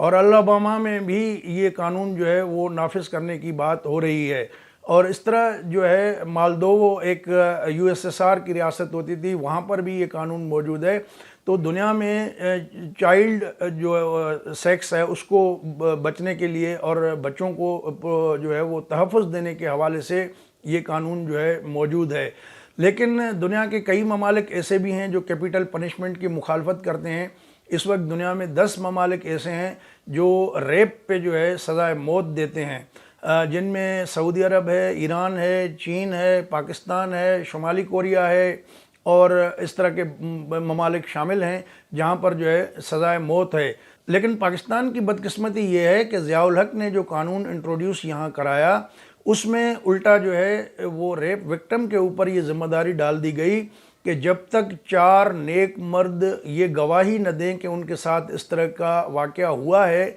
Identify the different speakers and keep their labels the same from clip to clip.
Speaker 1: اور الاباما میں بھی یہ قانون جو ہے وہ نافذ کرنے کی بات ہو رہی ہے۔ اور اس طرح جو ہے مالدوو ایک USSR کی ریاست ہوتی تھی، وہاں پر بھی یہ قانون موجود ہے۔ تو دنیا میں چائلڈ جو سیکس ہے اس کو بچنے کے لیے اور بچوں کو جو ہے وہ تحفظ دینے کے حوالے سے یہ قانون جو ہے موجود ہے۔ لیکن دنیا کے کئی ممالک ایسے بھی ہیں جو کیپٹل پنشمنٹ کی مخالفت کرتے ہیں۔ اس وقت دنیا میں 10 ممالک ایسے ہیں جو ریپ پہ جو ہے سزائے موت دیتے ہیں، جن میں سعودی عرب ہے، ایران ہے، چین ہے، پاکستان ہے، شمالی کوریا ہے، اور اس طرح کے ممالک شامل ہیں جہاں پر جو ہے سزائے موت ہے۔ لیکن پاکستان کی بدقسمتی یہ ہے کہ ضیاء الحق نے جو قانون انٹروڈیوس یہاں کرایا اس میں الٹا جو ہے وہ ریپ وکٹم کے اوپر یہ ذمہ داری ڈال دی گئی کہ جب تک 4 نیک مرد یہ گواہی نہ دیں کہ ان کے ساتھ اس طرح کا واقعہ ہوا ہے،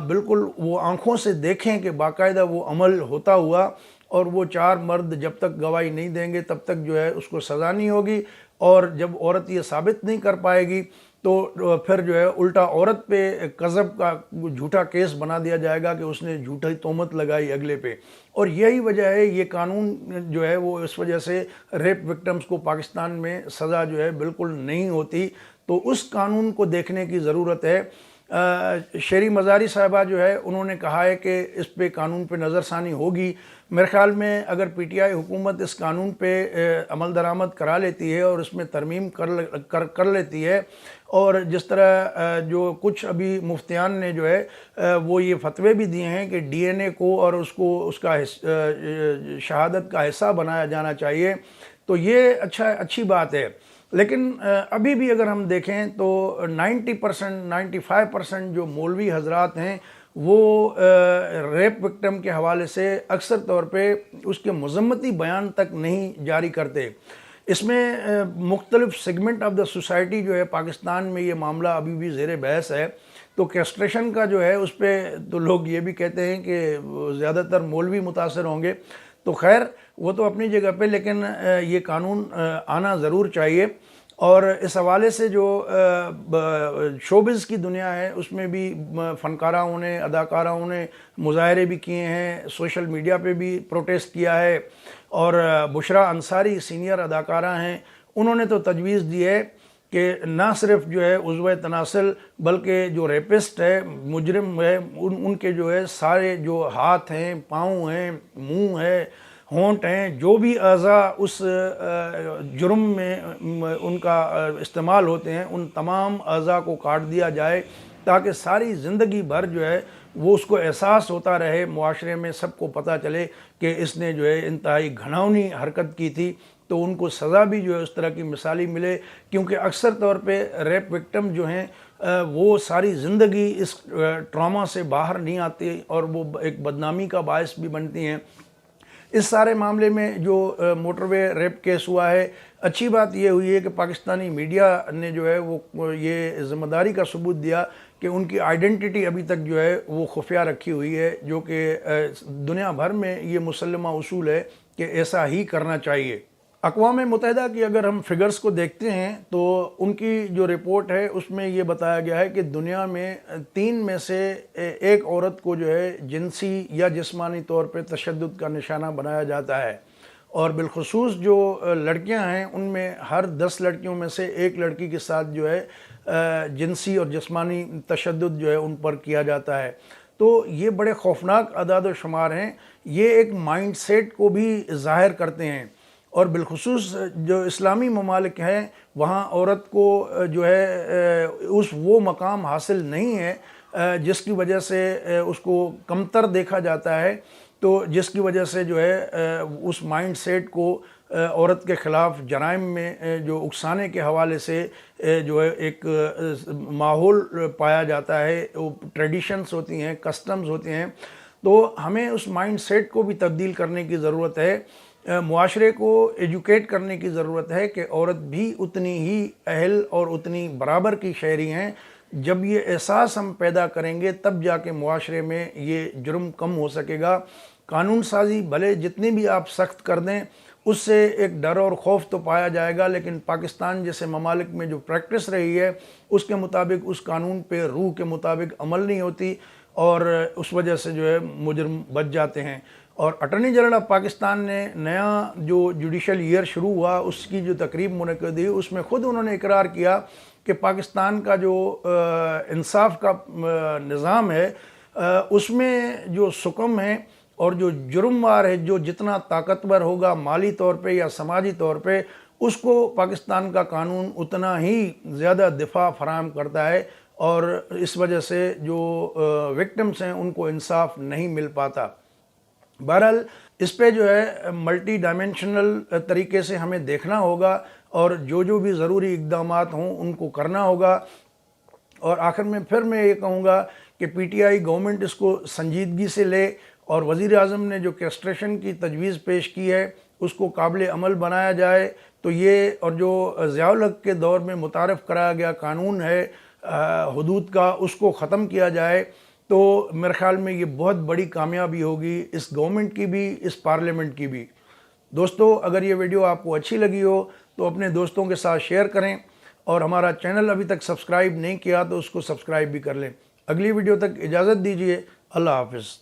Speaker 1: بالکل وہ آنکھوں سے دیکھیں کہ باقاعدہ وہ عمل ہوتا ہوا، اور وہ 4 مرد جب تک گواہی نہیں دیں گے تب تک جو ہے اس کو سزا نہیں ہوگی، اور جب عورت یہ ثابت نہیں کر پائے گی تو پھر جو ہے الٹا عورت پہ کذب کا جھوٹا کیس بنا دیا جائے گا کہ اس نے جھوٹی تہمت لگائی اگلے پہ۔ اور یہی وجہ ہے یہ قانون جو ہے وہ اس وجہ سے ریپ وکٹمز کو پاکستان میں سزا جو ہے بالکل نہیں ہوتی۔ تو اس قانون کو دیکھنے کی ضرورت ہے۔ شیری مزاری صاحبہ جو ہے انہوں نے کہا ہے کہ اس پہ قانون پہ نظر ثانی ہوگی۔ میرے خیال میں اگر PTI حکومت اس قانون پہ عمل درآمد کرا لیتی ہے اور اس میں ترمیم کر لیتی ہے، اور جس طرح جو کچھ ابھی مفتیان نے جو ہے وہ یہ فتوے بھی دیے ہیں کہ DNA کو اور اس کا شہادت کا حصہ بنایا جانا چاہیے، تو یہ اچھی بات ہے۔ لیکن ابھی بھی اگر ہم دیکھیں تو 90% 95% جو مولوی حضرات ہیں وہ ریپ وکٹم کے حوالے سے اکثر طور پہ اس کے مذمتی بیان تک نہیں جاری کرتے۔ اس میں مختلف سیگمنٹ آف دا سوسائٹی جو ہے پاکستان میں یہ معاملہ ابھی بھی زیر بحث ہے۔ تو کیسٹریشن کا جو ہے اس پہ تو لوگ یہ بھی کہتے ہیں کہ زیادہ تر مولوی متاثر ہوں گے، تو خیر وہ تو اپنی جگہ پہ، لیکن یہ قانون آنا ضرور چاہیے۔ اور اس حوالے سے جو شوبز کی دنیا ہے اس میں بھی فنکاراؤں نے، اداکاراؤں نے مظاہرے بھی کیے ہیں، سوشل میڈیا پہ بھی پروٹیسٹ کیا ہے، اور بشرا انصاری سینئر اداکارہ ہیں، انہوں نے تو تجویز دی ہے کہ نہ صرف جو ہے عضو تناسل بلکہ جو ریپسٹ ہے، مجرم ہے، ان کے جو ہے سارے جو ہاتھ ہیں، پاؤں ہیں، منہ ہے، ہونٹ ہیں، جو بھی اعضاء اس جرم میں ان کا استعمال ہوتے ہیں، ان تمام اعضاء کو کاٹ دیا جائے تاکہ ساری زندگی بھر جو ہے وہ اس کو احساس ہوتا رہے، معاشرے میں سب کو پتہ چلے کہ اس نے جو ہے انتہائی گھناؤنی حرکت کی تھی، تو ان کو سزا بھی جو ہے اس طرح کی مثالی ملے۔ کیونکہ اکثر طور پہ ریپ وکٹم جو ہیں وہ ساری زندگی اس ٹراما سے باہر نہیں آتے اور وہ ایک بدنامی کا باعث بھی بنتی ہیں۔ اس سارے معاملے میں جو موٹر وے ریپ کیس ہوا ہے، اچھی بات یہ ہوئی ہے کہ پاکستانی میڈیا نے جو ہے وہ یہ ذمہ داری کا ثبوت دیا کہ ان کی آئیڈینٹی ابھی تک جو ہے وہ خفیہ رکھی ہوئی ہے، جو کہ دنیا بھر میں یہ مسلمہ اصول ہے کہ ایسا ہی کرنا چاہیے۔ اقوام متحدہ کی اگر ہم فگرز کو دیکھتے ہیں تو ان کی جو رپورٹ ہے اس میں یہ بتایا گیا ہے کہ دنیا میں 3 میں سے 1 عورت کو جو ہے جنسی یا جسمانی طور پہ تشدد کا نشانہ بنایا جاتا ہے، اور بالخصوص جو لڑکیاں ہیں ان میں ہر 10 لڑکیوں میں سے 1 لڑکی کے ساتھ جو ہے جنسی اور جسمانی تشدد جو ہے ان پر کیا جاتا ہے۔ تو یہ بڑے خوفناک اعداد و شمار ہیں، یہ ایک مائنڈ سیٹ کو بھی ظاہر کرتے ہیں، اور بالخصوص جو اسلامی ممالک ہیں وہاں عورت کو جو ہے وہ مقام حاصل نہیں ہے جس کی وجہ سے اس کو کمتر دیکھا جاتا ہے، تو جس کی وجہ سے جو ہے اس مائنڈ سیٹ کو عورت کے خلاف جرائم میں جو اکسانے کے حوالے سے جو ہے ایک ماحول پایا جاتا ہے، ٹریڈیشنز ہوتی ہیں، کسٹمز ہوتے ہیں۔ تو ہمیں اس مائنڈ سیٹ کو بھی تبدیل کرنے کی ضرورت ہے، معاشرے کو ایجوکیٹ کرنے کی ضرورت ہے کہ عورت بھی اتنی ہی اہل اور اتنی برابر کی شہری ہیں۔ جب یہ احساس ہم پیدا کریں گے تب جا کے معاشرے میں یہ جرم کم ہو سکے گا۔ قانون سازی بھلے جتنی بھی آپ سخت کر دیں، اس سے ایک ڈر اور خوف تو پایا جائے گا، لیکن پاکستان جیسے ممالک میں جو پریکٹس رہی ہے اس کے مطابق اس قانون پہ روح کے مطابق عمل نہیں ہوتی، اور اس وجہ سے جو ہے مجرم بچ جاتے ہیں۔ اور اٹارنی جنرل آف پاکستان نے نیا جو جوڈیشل ایئر شروع ہوا اس کی جو تقریب منعقد ہوئی، اس میں خود انہوں نے اقرار کیا کہ پاکستان کا جو انصاف کا نظام ہے اس میں جو سکم ہے اور جو جرم وار ہے، جو جتنا طاقتور ہوگا مالی طور پہ یا سماجی طور پہ، اس کو پاکستان کا قانون اتنا ہی زیادہ دفاع فراہم کرتا ہے، اور اس وجہ سے جو وکٹمز ہیں ان کو انصاف نہیں مل پاتا۔ بہرحال اس پہ جو ہے ملٹی ڈائمینشنل طریقے سے ہمیں دیکھنا ہوگا، اور جو بھی ضروری اقدامات ہوں ان کو کرنا ہوگا۔ اور آخر میں پھر میں یہ کہوں گا کہ پی ٹی آئی گورنمنٹ اس کو سنجیدگی سے لے، اور وزیر اعظم نے جو کیسٹریشن کی تجویز پیش کی ہے اس کو قابل عمل بنایا جائے، تو یہ اور جو ضیاء الحق کے دور میں متعارف کرایا گیا قانون ہے حدود کا، اس کو ختم کیا جائے، تو میرے خیال میں یہ بہت بڑی کامیابی ہوگی اس گورنمنٹ کی بھی، اس پارلیمنٹ کی بھی۔ دوستو، اگر یہ ویڈیو آپ کو اچھی لگی ہو تو اپنے دوستوں کے ساتھ شیئر کریں، اور ہمارا چینل ابھی تک سبسکرائب نہیں کیا تو اس کو سبسکرائب بھی کر لیں۔ اگلی ویڈیو تک اجازت دیجیے، اللہ حافظ۔